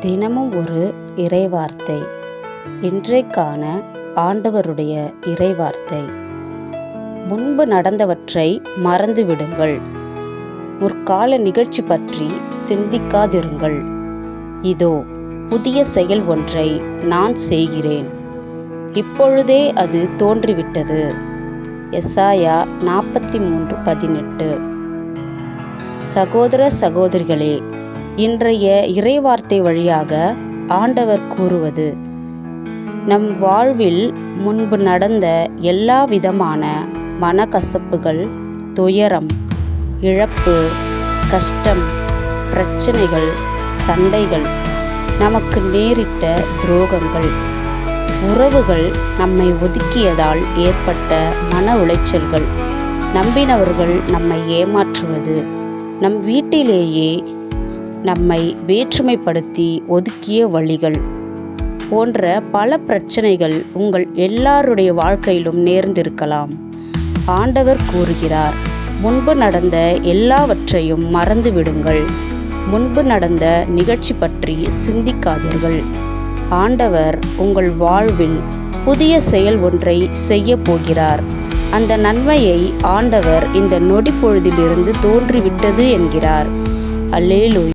தினமும் ஒரு இறைவார்த்தை. இன்றைக்கான ஆண்டவருடைய இறைவார்த்தை: முன்பு நடந்தவற்றை மறந்துவிடுங்கள். முற்கால நிகழ்ச்சி பற்றி சிந்திக்காதிருங்கள். இதோ புதிய செயல் ஒன்றை நான் செய்கிறேன், இப்பொழுதே அது தோன்றிவிட்டது. எசாயா 43:18. சகோதர சகோதரிகளே, இன்றைய இறைவார்த்தை வழியாக ஆண்டவர் கூறுவது: நம் வாழ்வில் முன்பு நடந்த எல்லா விதமான மனக்கசப்புகள், துயரம், இழப்பு, கஷ்டம், பிரச்சனைகள், சண்டைகள், நமக்கு நேரிட்ட துரோகங்கள், உறவுகள் நம்மை ஒதுக்கியதால் ஏற்பட்ட மன உளைச்சல்கள், நம்பினவர்கள் நம்மை ஏமாற்றுவது, நம் வீட்டிலேயே நம்மை வேற்றுமைப்படுத்தி ஒதுக்கிய வழிகள் போன்ற பல பிரச்சனைகள் உங்கள் எல்லாருடைய வாழ்க்கையிலும் நேர்ந்திருக்கலாம். ஆண்டவர் கூறுகிறார்: முன்பு நடந்த எல்லாவற்றையும் மறந்து விடுங்கள். முன்பு நடந்த நிகழ்ச்சி பற்றி சிந்திக்காதீர்கள். ஆண்டவர் உங்கள் வாழ்வில் புதிய செயல் ஒன்றை செய்ய போகிறார். அந்த நன்மையை ஆண்டவர் இந்த நொடி பொழுதிலிருந்து தோன்றிவிட்டது என்கிறார். அல்லேலூயா.